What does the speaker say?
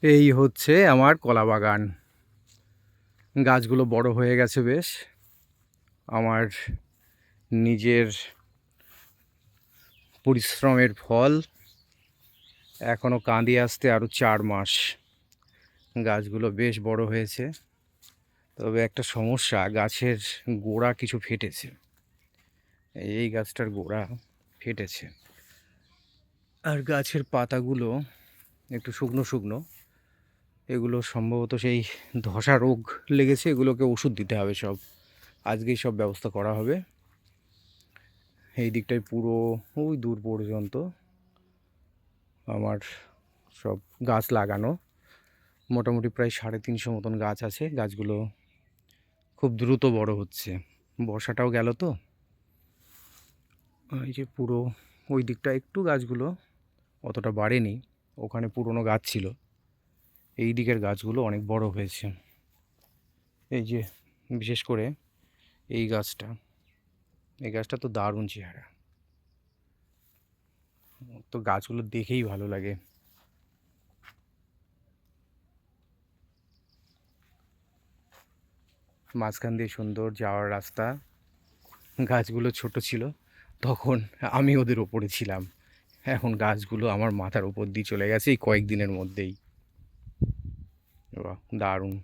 এই হচ্ছে আমার কলা বাগান। গাছগুলো বড় হয়ে গেছে বেশ। আমার নিজের পরিশ্রমের ফল। এখনও কাঁদি আসতে আরও 4 মাস। গাছগুলো বেশ বড় হয়েছে, তবে একটা সমস্যা, গাছের গোড়া কিছু ফেটেছে। এই গাছটার গোড়া ফেটেছে, আর গাছের পাতাগুলো একটু শুকনো শুকনো। এগুলো সম্ভবত সেই ধসা রোগ লেগেছে, এগুলোকে ওষুধ দিতে হবে সব। আজকেই সব ব্যবস্থা করা হবে। এই দিকটায় পুরো ওই দূর পর্যন্ত আমার সব গাছ লাগানো। মোটামুটি প্রায় 350 মতন গাছ আছে। গাছগুলো খুব দ্রুত বড় হচ্ছে, বর্ষাটাও গেল তো। এই যে পুরো ওই দিকটা একটু গাছগুলো অতটা বাড়েনি, ওখানে পুরনো গাছ ছিল। এই দিকের গাছগুলো অনেক বড় হয়েছে। এই যে বিশেষ করে এই গাছটা, এই গাছটা তো দারুণ চেহারা। তো গাছগুলো দেখেই ভালো লাগে। মাঝখান দিয়ে সুন্দর যাওয়ার রাস্তা। গাছগুলো ছোট ছিল তখন, আমি ওদের ওপরে ছিলাম। এখন গাছগুলো আমার মাথার উপর দিয়ে চলে গেছে এই কয়েকদিনের মধ্যেই। বাহ, দারুণ।